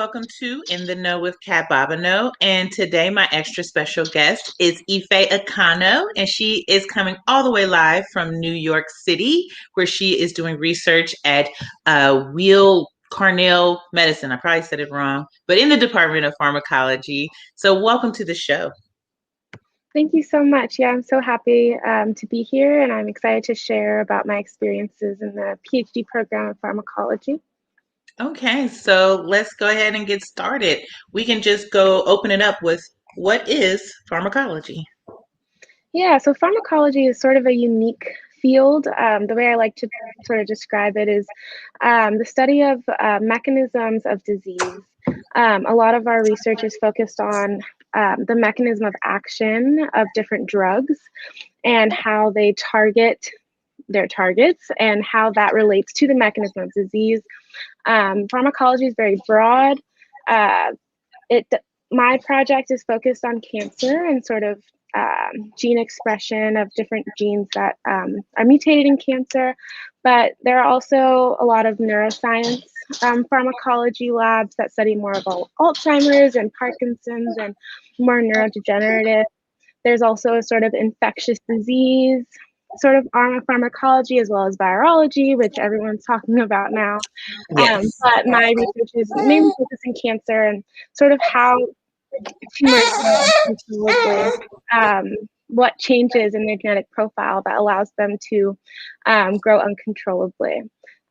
welcome to In the Know with CaT Bobino. And today my extra special guest is Ifeh Akano, and she is coming all the way live from New York City, where she is doing research at Weill Cornell Medicine. I probably said it wrong, but in the Department of Pharmacology. So welcome to the show. Thank you so much. Yeah, I'm so happy to be here, and I'm excited to share about my experiences in the PhD program of pharmacology. Okay, so let's go ahead and get started. We can just go open it up with what is pharmacology? Yeah, so pharmacology is sort of a unique field. The way I like to sort of describe it is the study of mechanisms of disease. A lot of our research is focused on the mechanism of action of different drugs and how they target their targets and how that relates to the mechanism of disease. Pharmacology is very broad. It My project is focused on cancer and sort of gene expression of different genes that are mutated in cancer, but there are also a lot of neuroscience pharmacology labs that study more about Alzheimer's and Parkinson's and more neurodegenerative. There's also a sort of infectious disease sort of arm of pharmacology as well as virology, which everyone's talking about now. Yes. But my research is mainly focused in cancer and sort of how tumors grow uncontrollably, what changes in their genetic profile that allows them to grow uncontrollably,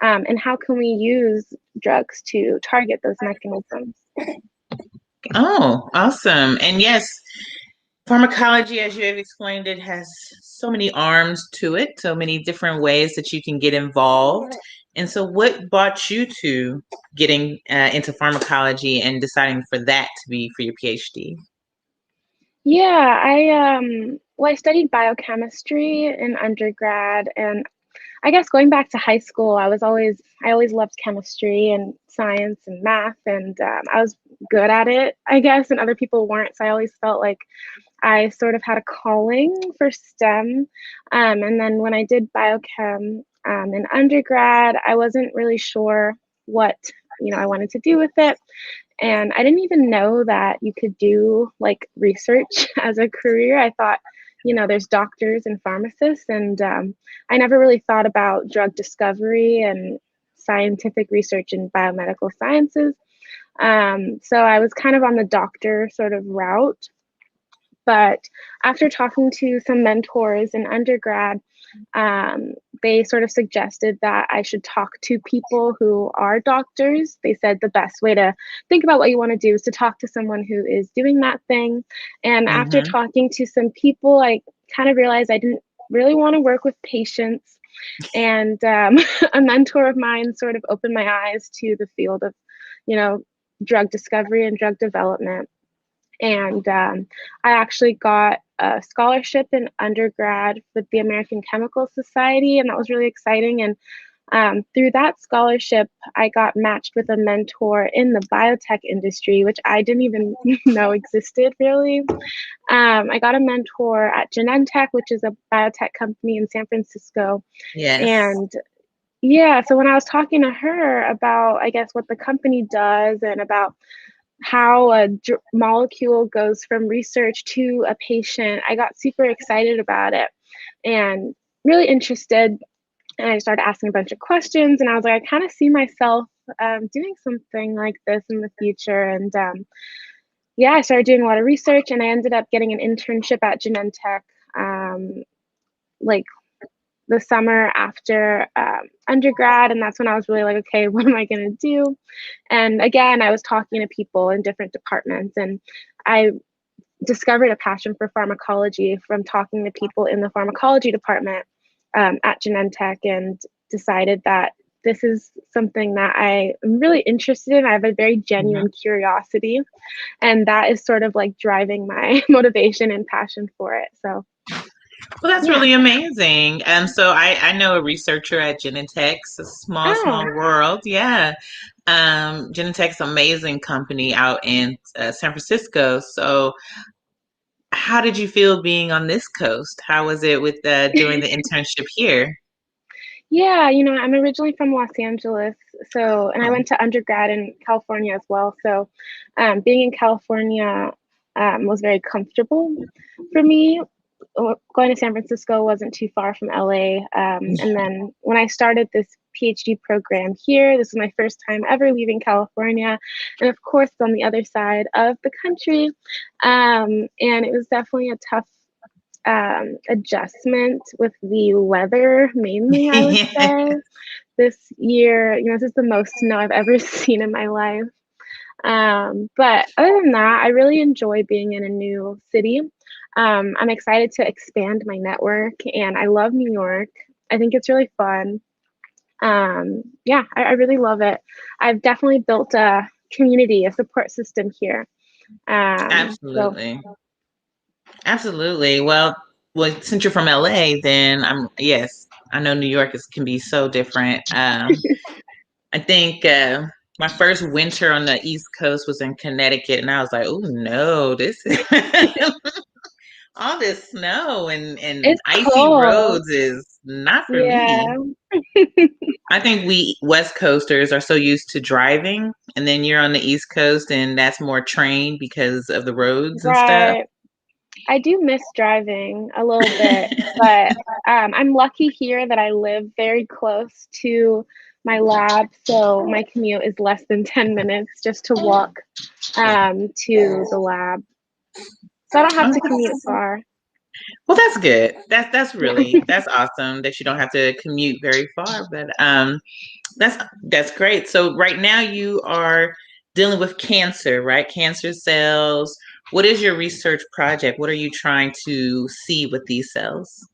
and how can we use drugs to target those mechanisms. Oh, awesome. And yes, pharmacology, as you have explained, it has so many arms to it, so many different ways that you can get involved. And so, what brought you to getting into pharmacology and deciding for that to be for your PhD? Yeah, I studied biochemistry in undergrad, and I guess going back to high school, I always loved chemistry and science and math, and I was good at it, I guess, and other people weren't. So I always felt like I sort of had a calling for STEM. And then when I did biochem in undergrad, I wasn't really sure what I wanted to do with it. And I didn't even know that you could do like research as a career. I thought, there's doctors and pharmacists, and I never really thought about drug discovery and scientific research in biomedical sciences. So I was kind of on the doctor sort of route. But after talking to some mentors in undergrad, they sort of suggested that I should talk to people who are doctors. They said the best way to think about what you want to do is to talk to someone who is doing that thing. And after Mm-hmm. talking to some people, I kind of realized I didn't really want to work with patients. And a mentor of mine sort of opened my eyes to the field of, drug discovery and drug development. And I actually got a scholarship in undergrad with the American Chemical Society, and that was really exciting. And through that scholarship, I got matched with a mentor in the biotech industry, which I didn't even know existed really. I got a mentor at Genentech, which is a biotech company in San Francisco. Yes. And yeah, so when I was talking to her about, I guess, what the company does and about how a molecule goes from research to a patient, I got super excited about it and really interested. And I started asking a bunch of questions, and I was like, I kind of see myself doing something like this in the future. And yeah, I started doing a lot of research, and I ended up getting an internship at Genentech, like the summer after undergrad. And that's when I was really like, okay, what am I going to do? And again, I was talking to people in different departments, and I discovered a passion for pharmacology from talking to people in the pharmacology department at Genentech, and decided that this is something that I am really interested in. I have a very genuine curiosity, and that is sort of like driving my motivation and passion for it. So Well, that's yeah. really amazing. So I know a researcher at Genentech's, a small, small Oh, world. Yeah. Genentech's amazing company out in San Francisco. So how did you feel being on this coast? How was it with doing the internship here? Yeah, I'm originally from Los Angeles, so and I went to undergrad in California as well. So, being in California was very comfortable for me. Going to San Francisco wasn't too far from LA. And then when I started this PhD program here, this was my first time ever leaving California, and of course, it's on the other side of the country. And it was definitely a tough adjustment with the weather, mainly, I would Yeah. say. This year, this is the most snow I've ever seen in my life. But other than that, I really enjoy being in a new city. I'm excited to expand my network, and I love New York. I think it's really fun. Yeah, I really love it. I've definitely built a community, a support system here. So Absolutely. Absolutely. Well, since you're from LA, then yes, I know New York can be so different. I think my first winter on the East Coast was in Connecticut, and I was like, "Oh no, this all this snow and it's icy cold. roads is not for Yeah. me." I think we West Coasters are so used to driving, and then you're on the East Coast, and that's more trained because of the roads and stuff. Right. I do miss driving a little bit, but I'm lucky here that I live very close to my lab, so my commute is less than 10 minutes just to walk to the lab. So I don't have to commute far. Well, that's good. Yeah. That's awesome that you don't have to commute very far. But that's great. So right now you are dealing with cancer, right? Cancer cells. What is your research project? What are you trying to see with these cells?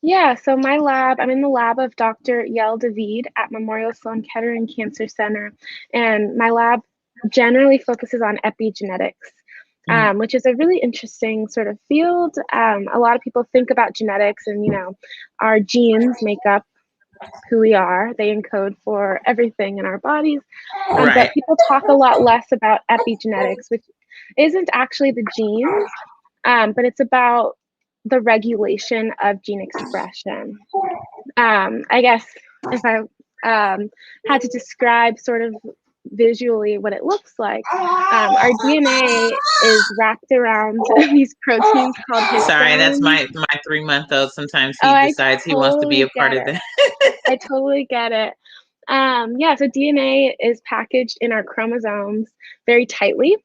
Yeah, so my lab, I'm in the lab of Dr. Yael David at Memorial Sloan Kettering Cancer Center, and my lab generally focuses on epigenetics, Mhm. which is a really interesting sort of field. A lot of people think about genetics, and our genes make up who we are. They encode for everything in our bodies, but Right. people talk a lot less about epigenetics, which isn't actually the genes, but it's about the regulation of gene expression. I guess if I had to describe sort of visually what it looks like, our DNA is wrapped around these proteins called Sorry, that's histones. my 3 month old. Sometimes Oh, he I decides he wants to be a totally part get of it. that. I totally get it. Yeah, so DNA is packaged in our chromosomes very tightly,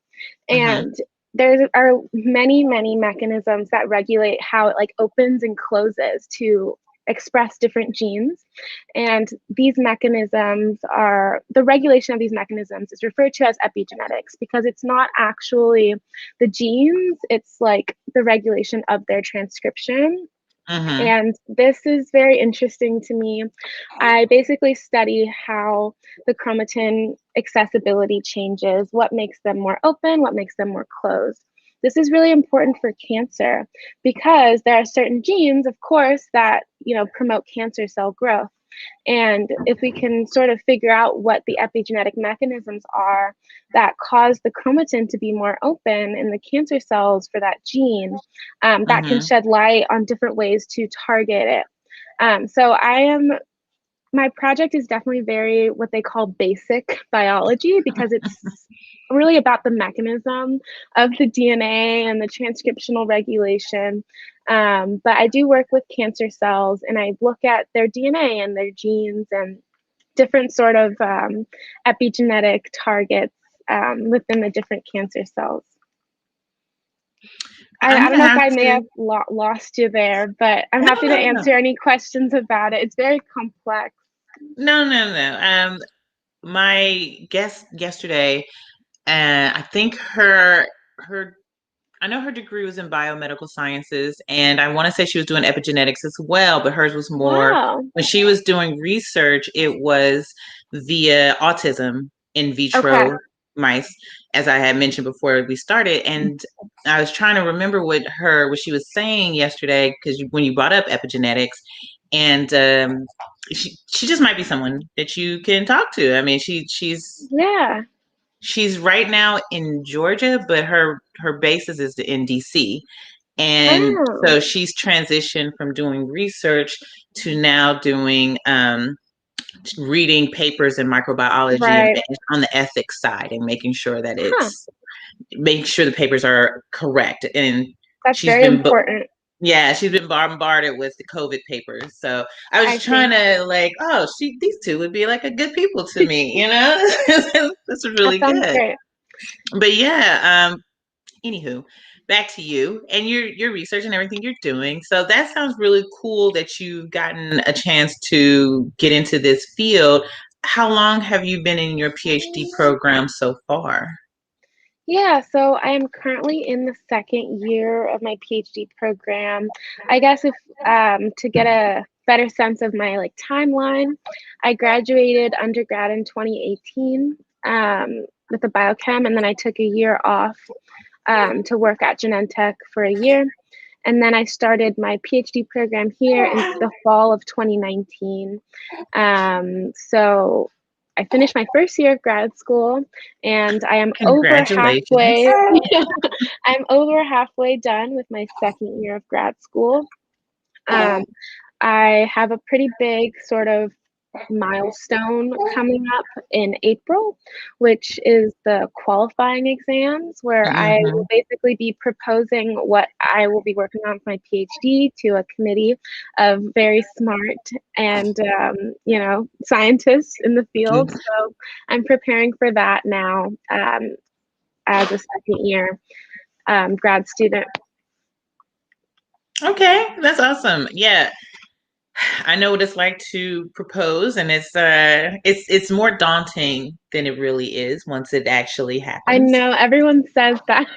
Hmm. and there are many, many mechanisms that regulate how it like opens and closes to express different genes. And these mechanisms are the regulation of these mechanisms is referred to as epigenetics because it's not actually the genes, it's like the regulation of their transcription. Hmm. And this is very interesting to me. I basically study how the chromatin accessibility changes, what makes them more open, what makes them more closed. This is really important for cancer because there are certain genes, of course, that promote cancer cell growth. And if we can sort of figure out what the epigenetic mechanisms are that cause the chromatin to be more open in the cancer cells for that gene, that can Hmm. shed light on different ways to target it. My project is definitely very what they call basic biology because it's really about the mechanism of the DNA and the transcriptional regulation. But I do work with cancer cells and I look at their DNA and their genes and different sort of epigenetic targets within the different cancer cells. I'm I don't gonna know if have I may to. have lost you there, but I'm No, happy to no, no, answer any questions about it. It's very complex. no, no, no. My guest yesterday, I think her I know her degree was in biomedical sciences, and I want to say she was doing epigenetics as well, but hers was more Wow. when she was doing research, it was via autism in Okay. vitro mice, as I had mentioned before we started. And I was trying to remember what she was saying yesterday, because when you brought up epigenetics, and she just might be someone that you can talk to. I mean, Yeah. she's right now in Georgia, but her basis is in DC. And Oh. so she's transitioned from doing research to now doing reading papers in microbiology and Right. on the ethics side and making sure that Huh. it's make sure the papers are correct. And That's she's very been, important. yeah, she's been bombarded with the COVID papers. So I was I trying see. to like, oh, these two would be like a good people to me, you know? This is That really sounds good. great. But yeah, anywho, back to you and your research and everything you're doing. So that sounds really cool that you've gotten a chance to get into this field. How long have you been in your PhD program so far? Yeah, so I am currently in the second year of my PhD program. I guess if to get a better sense of my like timeline, I graduated undergrad in 2018 with a biochem, and then I took a year off to work at Genentech for a year. And then I started my PhD program here in the fall of 2019. So I finished my first year of grad school, and I am over Congratulations. halfway. I'm over halfway done with my second year of grad school. Um, I have a pretty big sort of milestone coming up in April, which is the qualifying exams, where I will Hmm. basically be proposing what I will be working on for my PhD to a committee of very smart and scientists in the field. So I'm preparing for that now as a second year grad student. Okay, that's awesome. Yeah, I know what it's like to propose, and it's more daunting than it really is once it actually I happens. know everyone says that.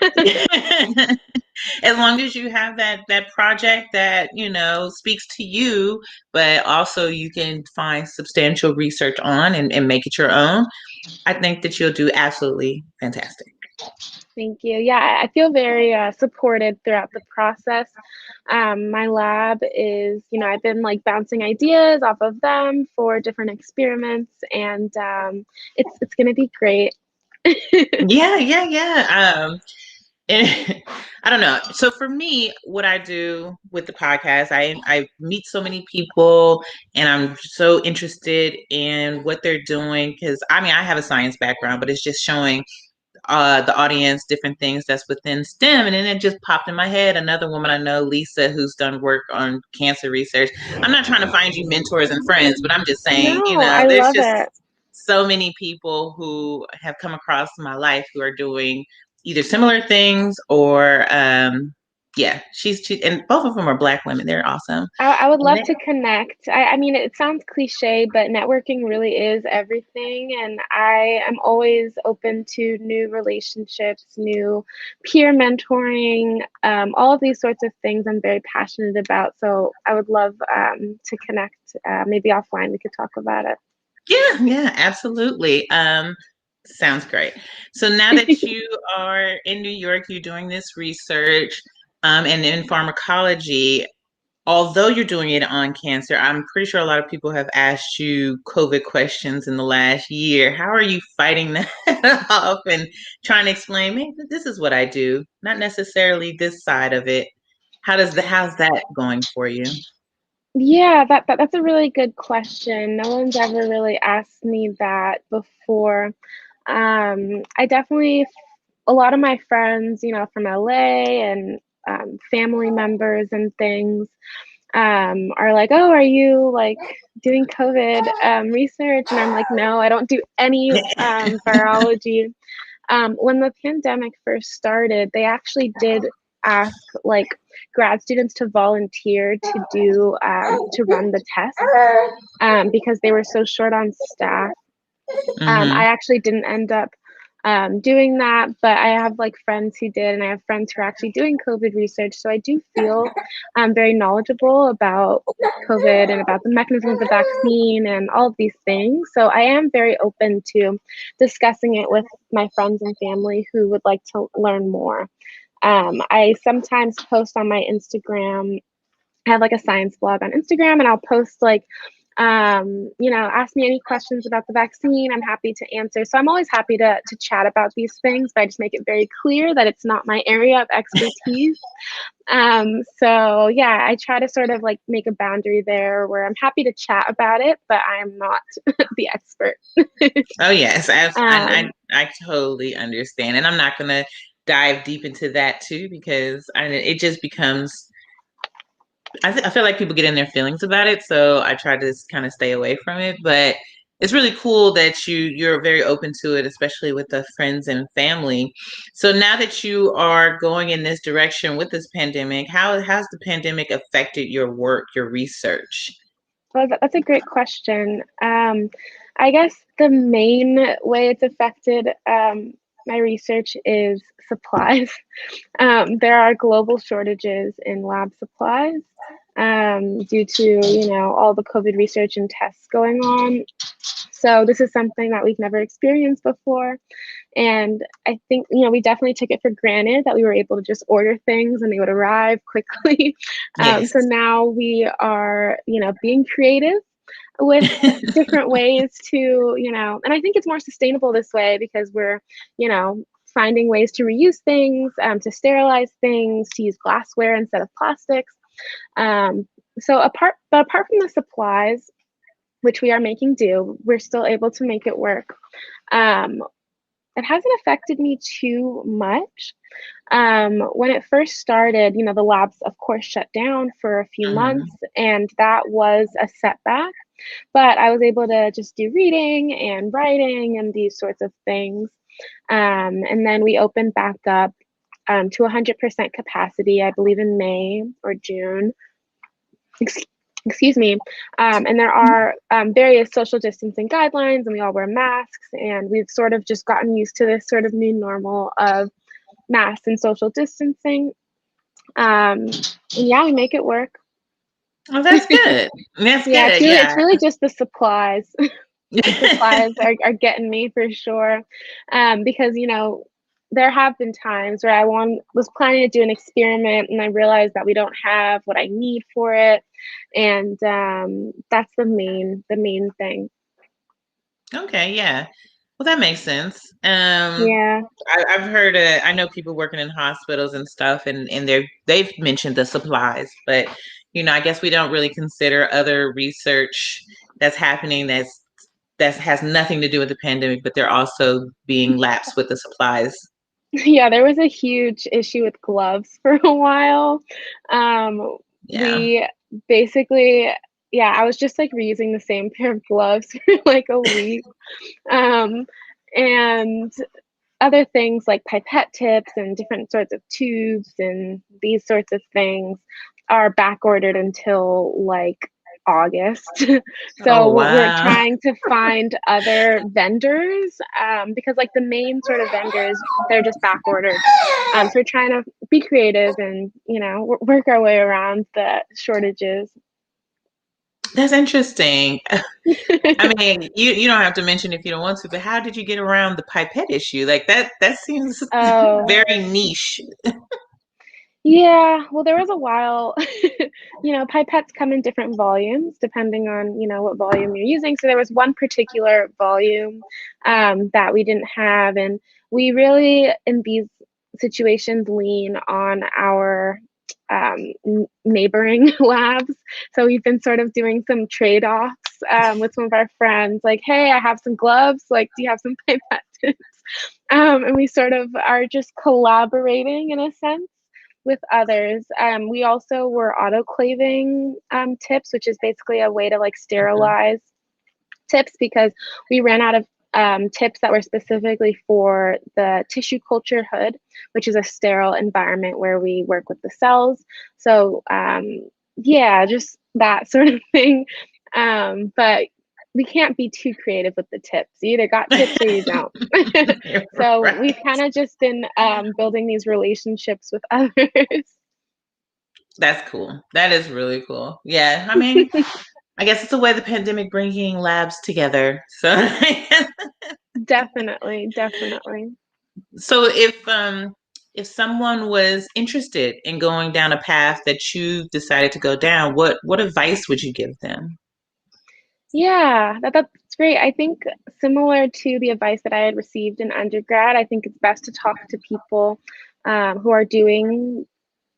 As long as you have that project that speaks to you, but also you can find substantial research on and make it your own, I think that you'll do absolutely fantastic. Thank you. Yeah, I feel very supported throughout the process. My lab is, I've been like bouncing ideas off of them for different experiments, and it's going to be great. Yeah, yeah, yeah. And I don't know. So for me, what I do with the podcast, I meet so many people, and I'm so interested in what they're doing because I mean I have a science background, but it's just showing the audience different things that's within STEM. And then it just popped in my head. Another woman I know, Lisa, who's done work on cancer research. I'm not trying to find you mentors and friends, but I'm just saying, No, I there's love just it. so many people who have come across my life who are doing either similar things or, yeah, and both of them are Black women. They're awesome. I would And love they, to connect. I mean, it sounds cliche, but networking really is everything. And I am always open to new relationships, new peer mentoring, all of these sorts of things I'm very passionate about. So I would love to connect. Maybe offline, we could talk about yeah, yeah, absolutely. Sounds great. So now that it. you are in New York, you're doing this research, and in pharmacology, although you're doing it on cancer, I'm pretty sure a lot of people have asked you COVID questions in the last year. How are you fighting that off and trying to explain, maybe this is what I do, not necessarily this side of it. How's that going for you? Yeah, that's a really good question. No one's ever really asked me that before. I definitely, a lot of my friends, from LA and family members and things, are like, "Oh, are you like doing COVID research?" And I'm like, "No, I don't do any virology." When the pandemic first started, they actually did ask like grad students to volunteer to do to run the test because they were so short on staff. I Hmm. actually didn't end up doing that, but I have like friends who did, and I have friends who are actually doing COVID research. So I do feel very knowledgeable about COVID and about the mechanism of the vaccine and all of these things. So I am very open to discussing it with my friends and family who would like to learn more. I sometimes post on my Instagram. I have like a science blog on Instagram, and I'll post like Ask me any questions about the vaccine. I'm happy to answer. So I'm always happy to chat about these things, but I just make it very clear that it's not my area of expertise. So yeah, I try to sort of like make a boundary there where I'm happy to chat about it, but I am not the expert. Oh yes, Um, I totally understand, and I'm not gonna dive deep into that too because it just becomes. I feel like people get in their feelings about it, so I try to kind of stay away from it. But it's really cool that you're very open to it, especially with the friends and family. So now that you are going in this direction with this pandemic, how has the pandemic affected your work, your research? well, that's a great question. I guess the main way it's affected my research is supplies. There are global shortages in lab supplies due to, all the COVID research and tests going on. So this is something that we've never experienced before. And I think, we definitely took it for granted that we were able to just order things and they would arrive quickly. Yes. So now we are, being creative with different ways to, and I think it's more sustainable this way because we're, finding ways to reuse things, to sterilize things, to use glassware instead of plastics. But apart from the supplies, which we are making do, we're still able to make it work. Um, it hasn't affected me too much. When it first started, the labs, of course, shut down for a few Mhm. months, and that was a setback. But I was able to just do reading and writing and these sorts of things. And then we opened back up to 100% capacity, I believe in May or June. Excuse me. And there are various social distancing guidelines, and we all wear masks. And we've sort of just gotten used to this sort of new normal of masks and social distancing. And yeah, we make it work. Oh, that's good. That's Yeah, good. it's Yeah. really just the supplies. The supplies are getting me for sure. Because, there have been times where was planning to do an experiment and I realized that we don't have what I need for it. And that's the main thing. Okay, yeah. Well, that makes sense. Yeah. I've heard. I know people working in hospitals and stuff, and they've mentioned the supplies, but I guess we don't really consider other research that's happening that has nothing to do with the pandemic, but they're also being lapsed with the supplies. Yeah, there was a huge issue with gloves for a while. Um, Yeah. we basically, yeah, I was just like reusing the same pair of gloves for like a week. Um, and other things like pipette tips and different sorts of tubes and these sorts of things are back ordered until like August. Oh So we're wow. trying to find other vendors because like the main sort of vendors, they're just back ordered. So we're trying to be creative and, work our way around the shortages. That's interesting. I mean, you don't have to mention if you don't want to, but how did you get around the pipette issue? Like that seems Oh, very niche. yeah, well, there was a while, pipettes come in different volumes depending on, what volume you're using. So there was one particular volume that we didn't have. And we really, in these situations, lean on our neighboring labs. So we've been sort of doing some trade-offs with some of our friends, like, hey, I have some gloves. Like, do you have some pipettes? And we sort of are just collaborating in a sense with others. We also were autoclaving tips, which is basically a way to like Mhm. sterilize tips because we ran out of tips that were specifically for the tissue culture hood, which is a sterile environment where we work with the cells. So yeah, just that sort of thing. But we can't be too creative with the tips. You either got tips or you don't. So we've Right. kind of just been building these relationships with others. That's cool. That is really cool. Yeah, I mean, I guess it's a way the pandemic bringing labs together. So, Definitely, definitely. so if someone was interested in going down a path that you decided to go down, what advice would you give them? Yeah, that's great. I think similar to the advice that I had received in undergrad, I think it's best to talk to people who are doing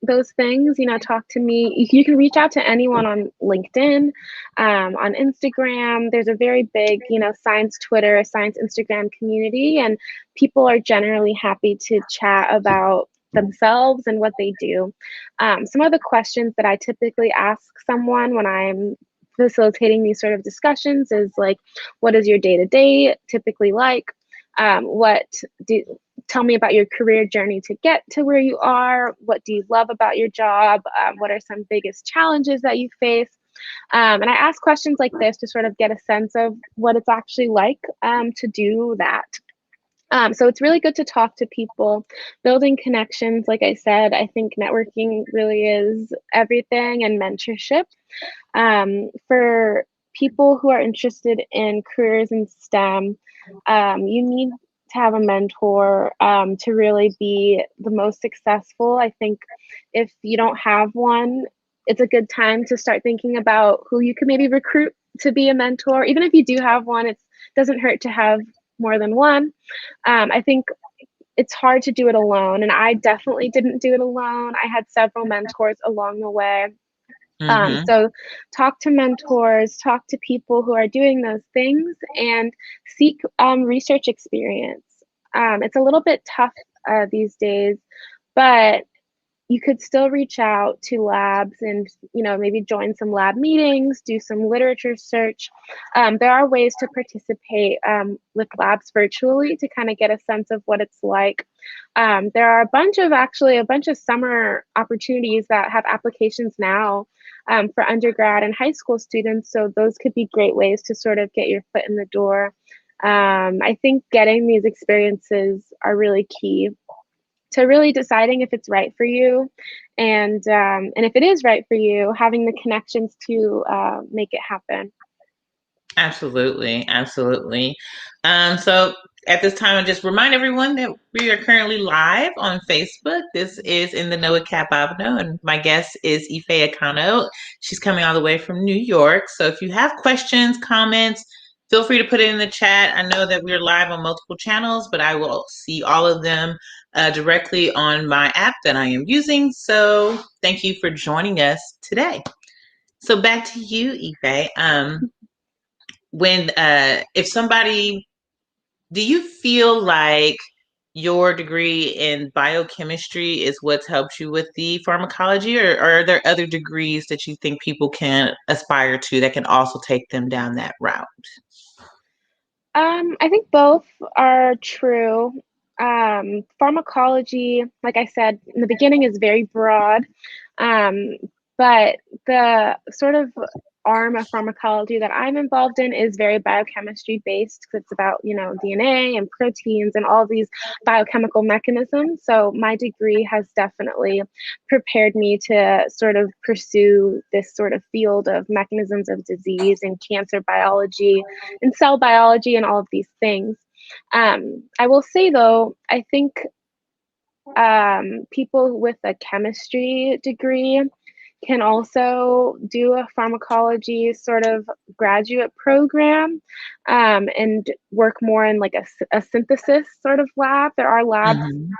those things. Talk to me. You can reach out to anyone on LinkedIn, on Instagram. There's a very big, science Twitter, science Instagram community, and people are generally happy to chat about themselves and what they do. Some of the questions that I typically ask someone when I'm facilitating these sort of discussions is like, what is your day-to-day typically like? What do Tell me about your career journey to get to where you are. What do you love about your job? What are some biggest challenges that you face? And I ask questions like this to sort of get a sense of what it's actually like to do that. So it's really good to talk to people, building connections. Like I said, I think networking really is everything, and mentorship. For people who are interested in careers in STEM, you need to have a mentor to really be the most successful. I think if you don't have one, it's a good time to start thinking about who you could maybe recruit to be a mentor. Even if you do have one, it doesn't hurt to have more than one. I think it's hard to do it alone, and I definitely didn't do it alone. I had several mentors along the way. Mm-hmm. So talk to mentors, talk to people who are doing those things, and seek research experience. It's a little bit tough these days, but you could still reach out to labs and maybe join some lab meetings, do some literature search. There are ways to participate with labs virtually to kind of get a sense of what it's like. There are a bunch of summer opportunities that have applications now for undergrad and high school students, so those could be great ways to sort of get your foot in the door. I think getting these experiences are really key to really deciding if it's right for you, and if it is right for you, having the connections to make it happen. Absolutely, absolutely. So at this time, I just remind everyone that we are currently live on Facebook. This is In the Know with CaT Bobino, and my guest is Ifeh Akano. She's coming all the way from New York. So if you have questions, comments, feel free to put it in the chat. I know that we're live on multiple channels, but I will see all of them directly on my app that I am using. So thank you for joining us today. So back to you, Ifeh. When if somebody, do you feel like your degree in biochemistry is what's helped you with the pharmacology, or are there other degrees that you think people can aspire to that can also take them down that route? I think both are true. Pharmacology, like I said in the beginning, is very broad, um, but the sort of arm of pharmacology that I'm involved in is very biochemistry based, because it's about DNA and proteins and all these biochemical mechanisms. So my degree has definitely prepared me to sort of pursue this sort of field of mechanisms of disease and cancer biology and cell biology and all of these things. I will say though, I think people with a chemistry degree can also do a pharmacology sort of graduate program and work more in like a synthesis sort of lab. There are labs Mm-hmm.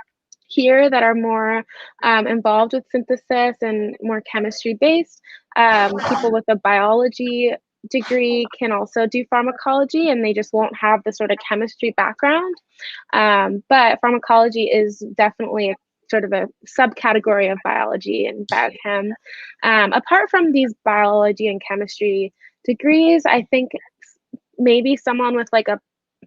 here that are more involved with synthesis and more chemistry based. People with a biology degree can also do pharmacology, and they just won't have the sort of chemistry background. But pharmacology is definitely a sort of a subcategory of biology and biochem. Apart from these biology and chemistry degrees, I think maybe someone with like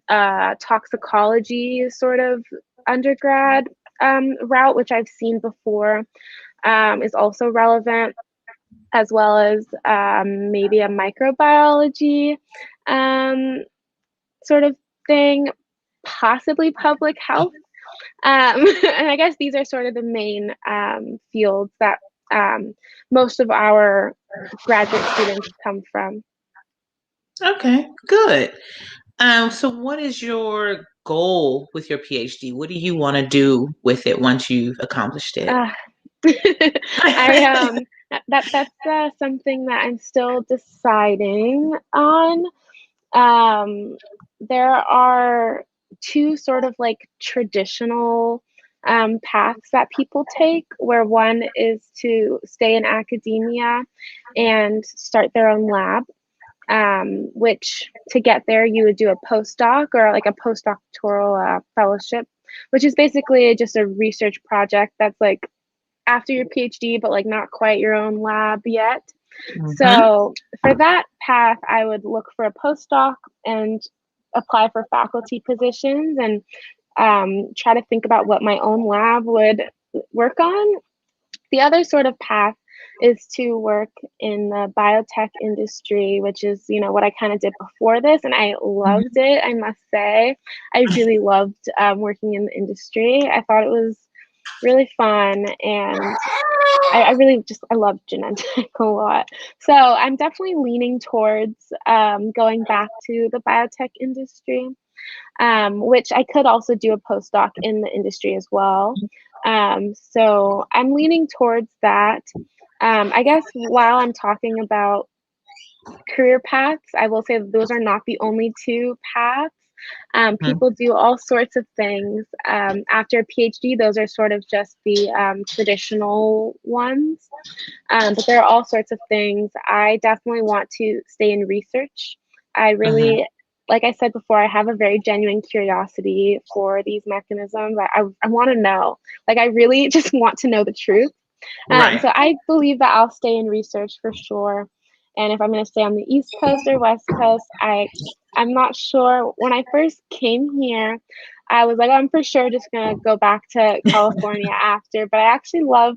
a toxicology sort of undergrad route, which I've seen before, is also relevant, as well as maybe a microbiology um, sort of thing, possibly public health. And I guess these are sort of the main fields that most of our graduate students come from. Okay, good. So what is your goal with your PhD? What do you want to do with it once you've accomplished it? Uh, I That's something that I'm still deciding on. Um, there are two sort of like traditional paths that people take, where one is to stay in academia and start their own lab, which to get there you would do a postdoc or like a postdoctoral fellowship, which is basically just a research project that's like after your PhD, but like not quite your own lab yet. Mm-hmm. So for that path, I would look for a postdoc and apply for faculty positions and try to think about what my own lab would work on. The other sort of path is to work in the biotech industry, which is, what I kind of did before this. And I loved it, I must say. I really loved working in the industry. I thought it was really fun. And I really I love genetics a lot. So I'm definitely leaning towards going back to the biotech industry, which I could also do a postdoc in the industry as well. So I'm leaning towards that. I guess while I'm talking about career paths, I will say that those are not the only two paths. People do all sorts of things. After a PhD, those are sort of just the traditional ones. But there are all sorts of things. I definitely want to stay in research. I Mm-hmm. really, like I said before, I have a very genuine curiosity for these mechanisms. I want to know. Like, I really just want to know the truth. Right. So I believe that I'll stay in research for sure. And if I'm going to stay on the East Coast or West Coast, I'm not sure. When I first came here, I was like, oh, I'm for sure just going to go back to California after. But I actually love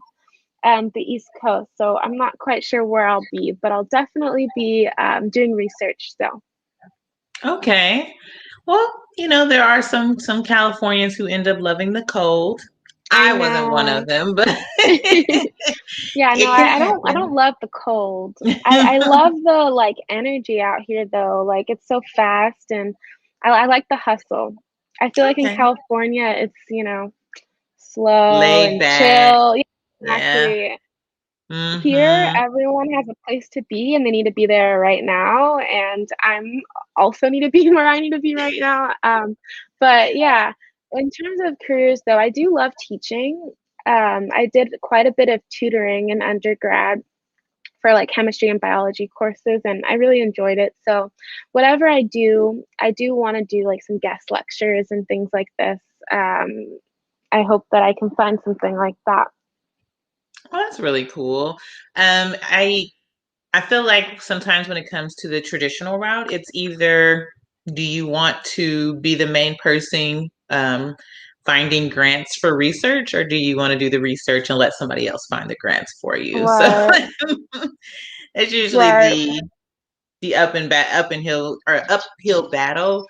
the East Coast, so I'm not quite sure where I'll be, but I'll definitely be doing research still. Okay. Well, there are some Californians who end up loving the cold. I I wasn't one know. of them, but Yeah, no, it can I don't happen. love the cold. I love the like energy out here though. Like it's so fast and I like the hustle. I feel like in Okay. California it's, slow Laid and back. chill. Yeah, Yeah. exactly. Here, Mm-hmm. everyone has a place to be and they need to be there right now. And I'm also need to be where I need to be right now. But yeah, in terms of careers though, I do love teaching. I did quite a bit of tutoring in undergrad for like chemistry and biology courses, and I really enjoyed it. So whatever I do want to do like some guest lectures and things like this. I hope that I can find something like that. Well, that's really cool. I feel like sometimes when it comes to the traditional route, it's either do you want to be the main person finding grants for research, or do you want to do the research and let somebody else find the grants for you? So Right, it's usually right. the up and hill or uphill battle,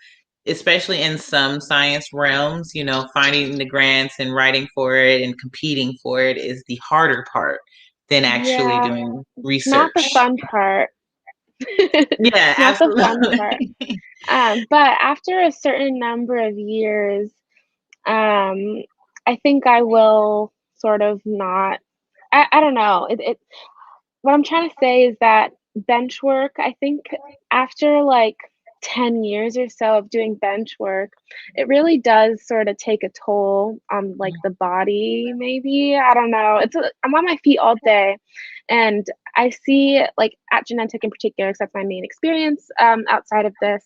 especially in some science realms. Finding the grants and writing for it and competing for it is the harder part than actually Yeah, doing not the research. fun part. Yeah, Not the fun part. absolutely. But after a certain number of years, um, I think I will sort of not. I don't know. What I'm trying to say is that bench work, I think after like 10 years or so of doing bench work, it really does sort of take a toll on like the body, maybe. I don't know. I'm on my feet all day. And I see like at Genetic in particular, because that's my main experience outside of this,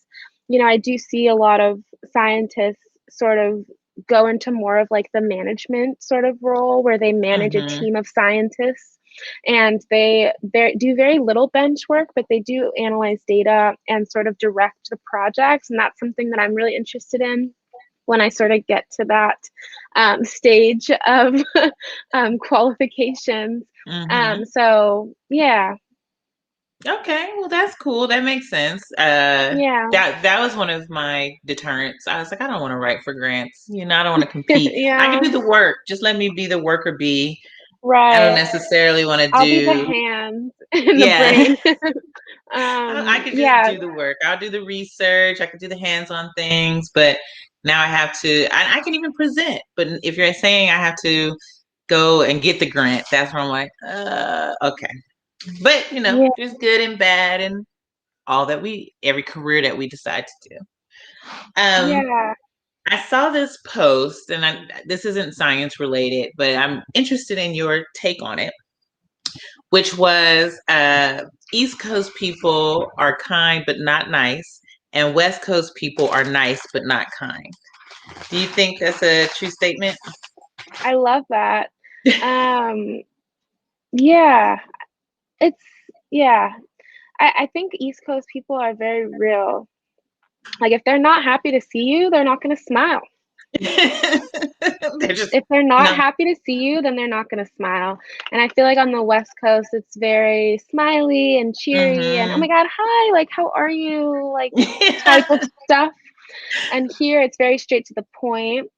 I do see a lot of scientists sort of go into more of like the management sort of role where they manage a Hmm. team of scientists and they do very little bench work, but they do analyze data and sort of direct the projects, and that's something that I'm really interested in when I sort of get to that stage of qualifications. Hmm. So yeah, Okay, well that's cool. That makes sense. yeah, That was one of my deterrents. I was like, I don't want to write for grants. I don't want to compete. I can yeah, do the work. Just let me be the worker bee. I don't right. necessarily want to I'll be the do. hands and the Yeah, brain. I could just Yeah, do the work. I'll do the research. I could do the hands-on things, but now I have to. I can even present. But if you're saying I have to go and get the grant, that's where I'm like, okay. But Yeah. there's good and bad and all that every career that we decide to do. Um, Yeah. I saw this post, and this isn't science related, but I'm interested in your take on it, which was East Coast people are kind but not nice, and West Coast people are nice but not kind. Do you think that's a true statement? I love that. Um, yeah, it's yeah. I think East Coast people are very real. Like if they're not happy to see you, they're not gonna smile. They're just If they're not no. happy to see you, then they're not gonna smile. And I feel like on the West Coast, it's very smiley and cheery and oh Hmm. my God, hi, like how are you? Like type of stuff. And here it's very straight to the point.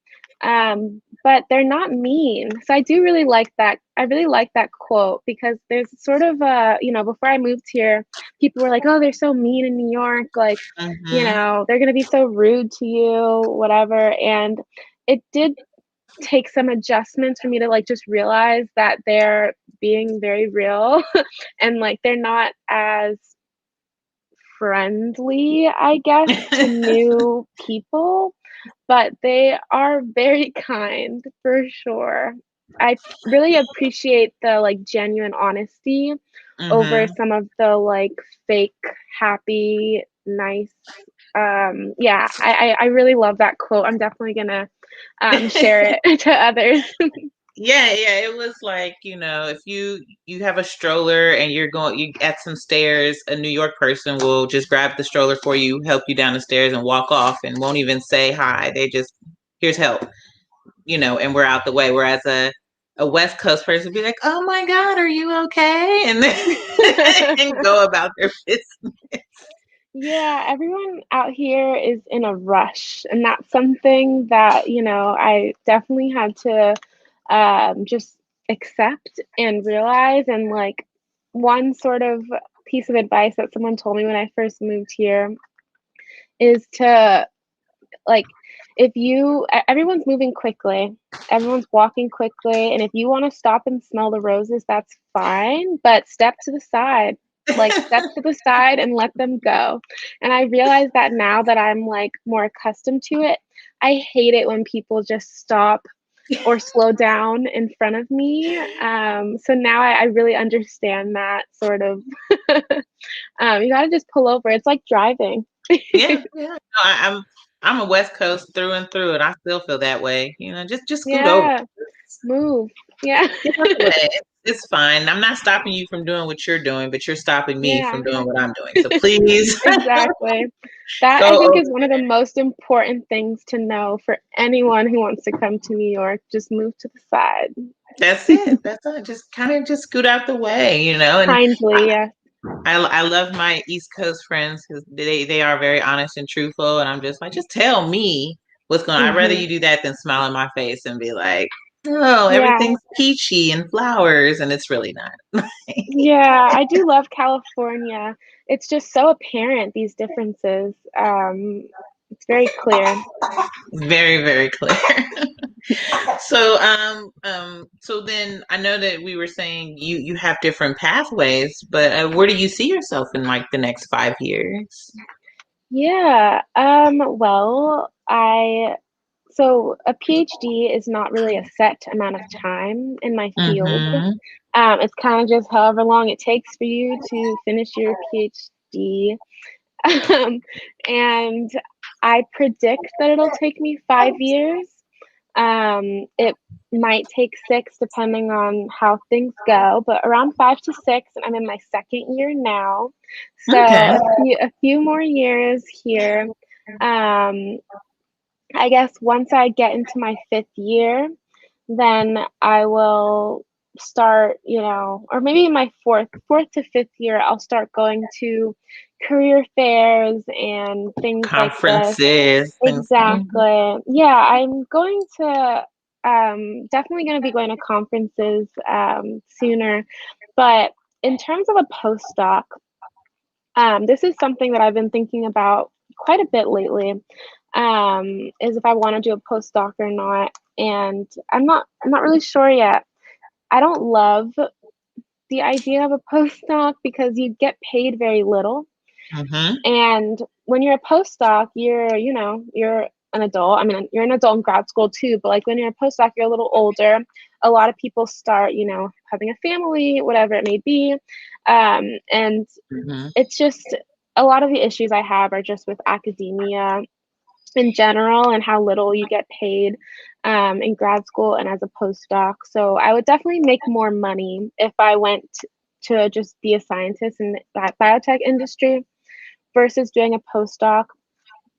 But they're not mean. So I do really like that. I really like that quote because there's sort of before I moved here, people were like, oh, they're so mean in New York. Like, Hmm. they're going to be so rude to you, whatever. And it did take some adjustments for me to like just realize that they're being very real and like they're not as friendly, I guess, to new people, but they are very kind for sure. I really appreciate the like genuine honesty over Hmm. some of the like fake, happy, nice. Yeah, I really love that quote. I'm definitely gonna share it to others. Yeah, it was like, if you have a stroller and you at some stairs, a New York person will just grab the stroller for you, help you down the stairs and walk off and won't even say hi. They just, here's help, and we're out the way. Whereas a West Coast person would be like, "Oh my God, are you okay?" And then and go about their business. Yeah, everyone out here is in a rush, and that's something that, I definitely had to just accept and realize. And like one sort of piece of advice that someone told me when I first moved here is to like if everyone's moving quickly, everyone's walking quickly, and if you want to stop and smell the roses, that's fine, but step to the side. Like step to the side and let them go. And I realize that now that I'm like more accustomed to it, I hate it when people just stop or slow down in front of me. So now I really understand that sort of. You gotta just pull over. It's like driving. Yeah. No, I'm a West Coast through and through, and I still feel that way. Just scoot over. Yeah, move. Yeah. Get out the way. It's fine. I'm not stopping you from doing what you're doing, but you're stopping me Yeah, from doing what I'm doing. So please exactly. That I go think over. is one of the most important things to know for anyone who wants to come to New York. Just move to the side. That's it. That's it. Just kind of just scoot out the way. And Kindly, I, yeah. I love my East Coast friends because they are very honest and truthful. And I'm just like, just tell me what's going on. I'd rather Hmm. you do that than smile in my face and be like, oh, Yeah. everything's peachy and flowers. And it's really not. Yeah, I do love California. It's just so apparent, these differences. It's very clear. Very, very clear. So then I know that we were saying you have different pathways, but where do you see yourself in like the next 5 years? Yeah. Well, so a PhD is not really a set amount of time in my field. Mm-hmm. It's kind of just however long it takes for you to finish your PhD. Um, and I predict that it'll take me 5 years. It might take six depending on how things go, but around 5 to 6, and I'm in my second year now. So Okay. a few more years here. Um, I guess once I get into my fifth year, then I will start, or maybe my fourth to fifth year, I'll start going to career fairs and things like this. Conferences, things. Mhm. Exactly. Yeah, I'm going to definitely going to be going to conferences sooner, but in terms of a postdoc, this is something that I've been thinking about quite a bit lately. Is if I want to do a postdoc or not, and I'm not really sure yet. I don't love the idea of a postdoc because you get paid very little. Mm-hmm. And when you're a postdoc, you're an adult. I mean, you're an adult in grad school too, but like when you're a postdoc, you're a little older. A lot of people start, having a family, whatever it may be. And Mm-hmm. it's just a lot of the issues I have are just with academia in general and how little you get paid in grad school and as a postdoc. So I would definitely make more money if I went to just be a scientist in that biotech industry versus doing a postdoc.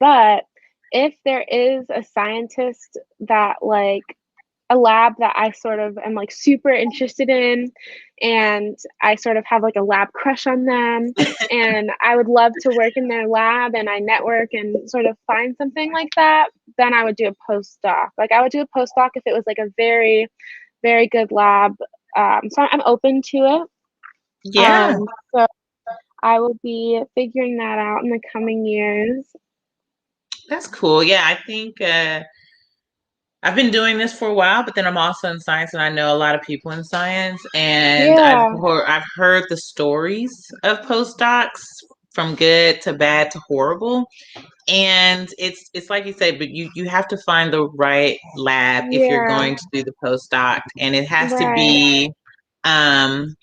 But if there is a scientist that like a lab that I sort of am like super interested in and I sort of have like a lab crush on them and I would love to work in their lab and I network and sort of find something like that, then I would do a postdoc. Like I would do a postdoc if it was like a very, very good lab. So I'm open to it. Yeah, So I will be figuring that out in the coming years. that's cool. Yeah, I think I've been doing this for a while, but then I'm also in science, and I know a lot of people in science, and Yeah, I've heard the stories of postdocs from good to bad to horrible, and it's like you said, but you have to find the right lab if you're yeah, going to do the postdoc, and it has to right. be um,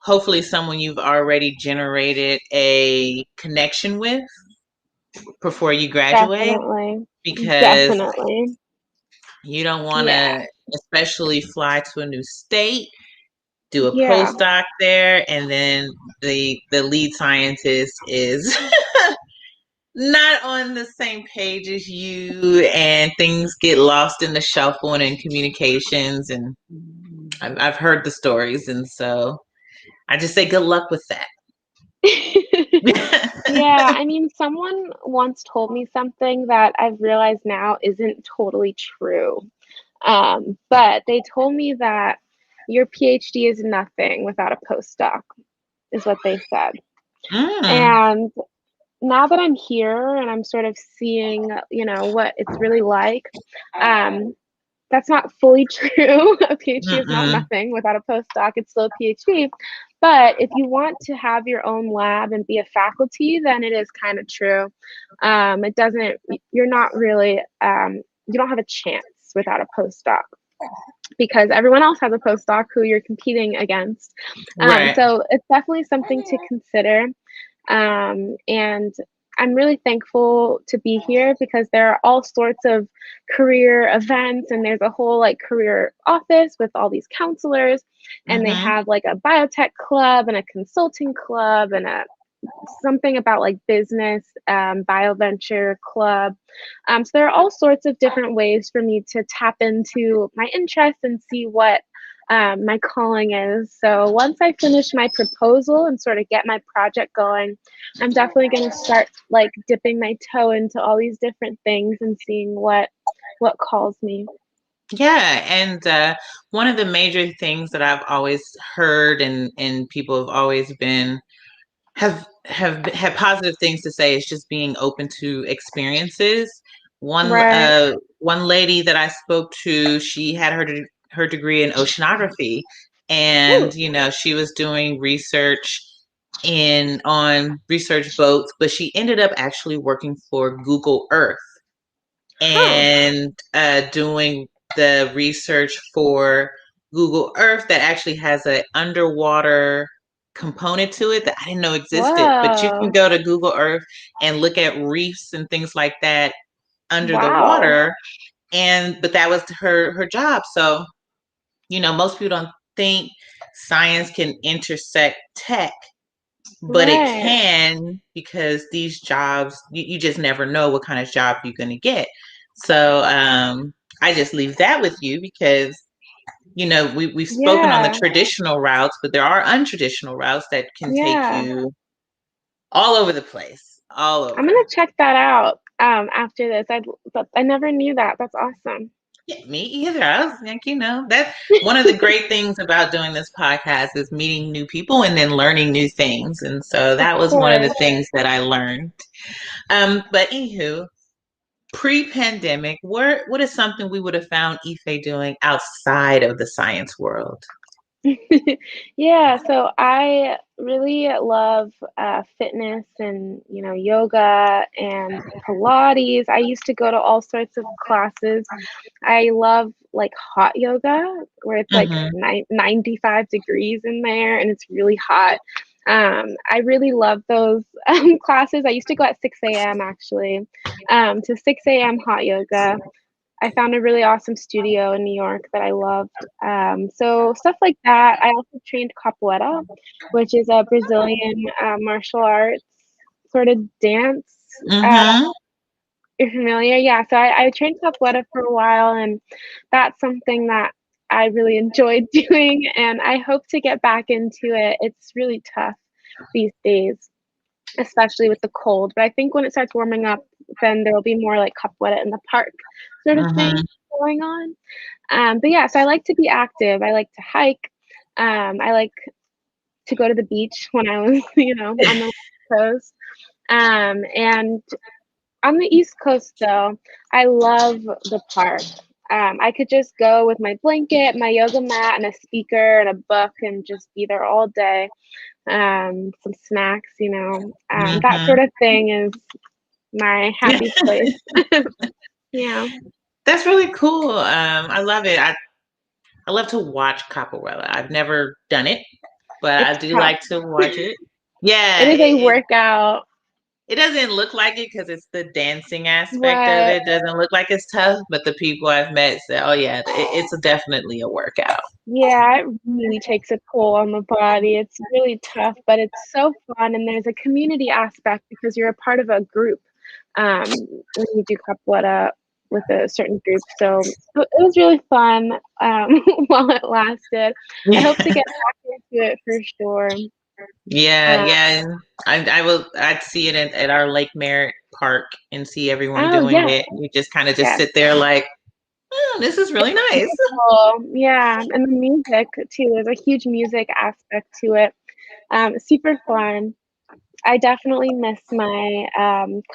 hopefully someone you've already generated a connection with before you graduate, Definitely. because Definitely. you don't want Yeah. to, especially fly to a new state, do a Yeah. postdoc there, and then the lead scientist is not on the same page as you, and things get lost in the shuffle and in communications. And I've heard the stories, and so I just say good luck with that. Yeah, I mean, someone once told me something that I've realized now isn't totally true. But they told me that your PhD is nothing without a postdoc, is what they said. Mm, And now that I'm here and I'm sort of seeing, what it's really like, um, that's not fully true. A PhD is not mm-mm. nothing without a postdoc. It's still a PhD. But if you want to have your own lab and be a faculty, then it is kind of true. It doesn't, you're not really, you don't have a chance without a postdoc because everyone else has a postdoc who you're competing against. Right. So it's definitely something to consider. And I'm really thankful to be here because there are all sorts of career events and there's a whole like career office with all these counselors and they Mm-hmm. have like a biotech club and a consulting club and a something about like business bio venture club. So there are all sorts of different ways for me to tap into my interests and see what my calling is. So once I finish my proposal and sort of get my project going, I'm definitely going to start like dipping my toe into all these different things and seeing what calls me. Yeah, and one of the major things that I've always heard, and people have always been have had positive things to say, is just being open to experiences. Right. One lady that I spoke to, she had her degree in oceanography, and Ooh. she was doing research in on research boats, but she ended up actually working for Google Earth Huh. and doing the research for Google Earth that actually has an underwater component to it that I didn't know existed. But you can Whoa. go to Google Earth and look at reefs and things like that under the Wow. water. And but that was her job. So, most people don't think science can intersect tech, but it Right. can, because these jobs, you just never know what kind of job you're going to get. So I just leave that with you, because we've spoken on the Yeah. traditional routes, but there are untraditional routes that can take Yeah. you all over the place, all I'm over. gonna check that out after this. I never knew that. That's awesome. Yeah, me either. I was like, that's one of the great things about doing this podcast, is meeting new people and then learning new things. And so Of that was one of the course. things that I learned. But anywho, pre-pandemic, what is something we would have found Ife doing outside of the science world? Yeah, so I really love fitness and, yoga and Pilates. I used to go to all sorts of classes. I love like hot yoga where it's like Mm-hmm. 95 degrees in there and it's really hot. I really love those classes. I used to go at 6 a.m. actually, to 6 a.m. hot yoga. I found a really awesome studio in New York that I loved. So stuff like that. I also trained capoeira, which is a Brazilian martial arts sort of dance. Uh, Mm-hmm. you're familiar? Yeah. So I trained capoeira for a while, and that's something that I really enjoyed doing, and I hope to get back into it. It's really tough these days, especially with the cold. But I think when it starts warming up, then there will be more like capoeira in the park sort of thing Mm-hmm. going on. But yeah, so I like to be active. I like to hike. I like to go to the beach when I was, on the West Coast. And on the East Coast, though, I love the park. I could just go with my blanket, my yoga mat, and a speaker and a book and just be there all day. Some snacks, that Mm-hmm. sort of thing is my happy place. Yeah, That's really cool. I love it. I love to watch capoeira. I've never done it, but I it's do tough. like to watch it. It Yeah, is a it workout. it doesn't look like it because it's the dancing aspect of Right. it. Doesn't look like it's tough, but the people I've met say, "Oh yeah, it's definitely a workout." Yeah, it really takes a toll on the body. It's really tough, but it's so fun, and there's a community aspect because you're a part of a group, when you do capoeira with a certain group. So it was really fun, while it lasted. I hope to get back into it for sure. Yeah, Uh, yeah. And I'd see it at our Lake Merritt Park and see everyone oh, doing yes, it. You just kind of just yes. sit there like, oh, this is really It's nice. beautiful. Yeah, and the music too. There's a huge music aspect to it. Super fun. I definitely miss my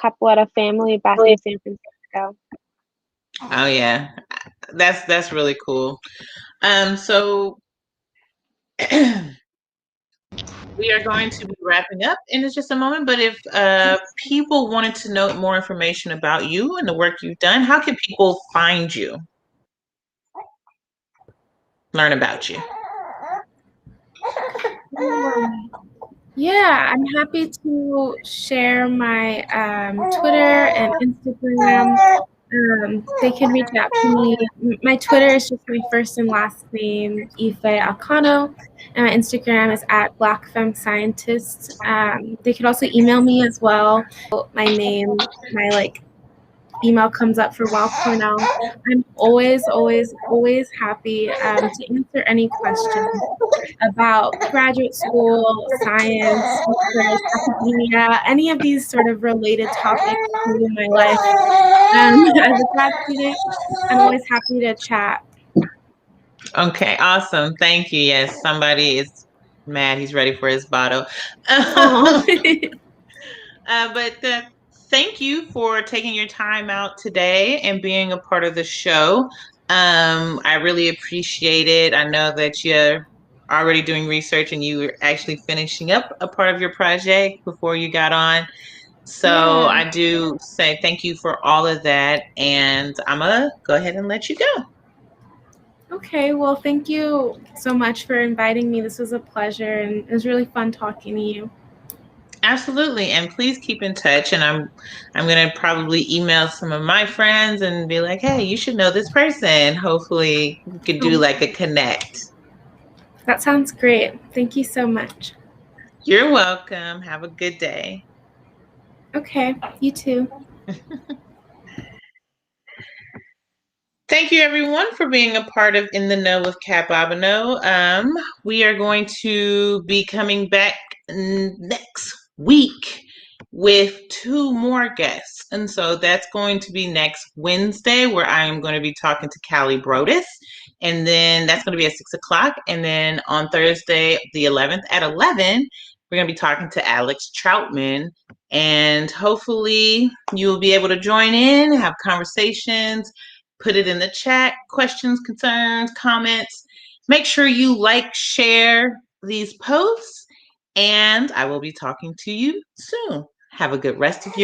capoeira family back in San Francisco. Oh yeah, that's really cool. So we are going to be wrapping up in just a moment. But if people wanted to know more information about you and the work you've done, how can people find you, learn about you? Um, yeah, I'm happy to share my Twitter and Instagram. They can reach out to me. My Twitter is just my first and last name, Ifeh Akano, and my Instagram is at Black Femme Scientist. They could also email me as well. My name, my email comes up for Wild Cornell. I'm always, always, always happy to answer any questions about graduate school, science, research, academia, any of these sort of related topics to my life. As a grad student, I'm always happy to chat. Okay, awesome. Thank you. Yes, somebody is mad. He's ready for his bottle. Oh, But thank you for taking your time out today and being a part of the show. I really appreciate it. I know that you're already doing research and you were actually finishing up a part of your project before you got on. So yeah. I do say thank you for all of that. And I'm going to go ahead and let you go. Okay, well, thank you so much for inviting me. This was a pleasure, and it was really fun talking to you. Absolutely. And please keep in touch. And I'm gonna probably email some of my friends and be like, hey, you should know this person. Hopefully we could do Oh, like a connect. that sounds great. Thank you so much. You're welcome. Have a good day. Okay, you too. Thank you everyone for being a part of In the Know with CaT Bobino. We are going to be coming back next week with two more guests. And so that's going to be next Wednesday, where I am going to be talking to Callie Brodus. And then that's going to be at 6 o'clock. And then on Thursday, the 11th at 11, we're going to be talking to Alex Troutman. And hopefully you will be able to join in, have conversations, put it in the chat, questions, concerns, comments. Make sure you like, share these posts, and I will be talking to you soon. Have a good rest of your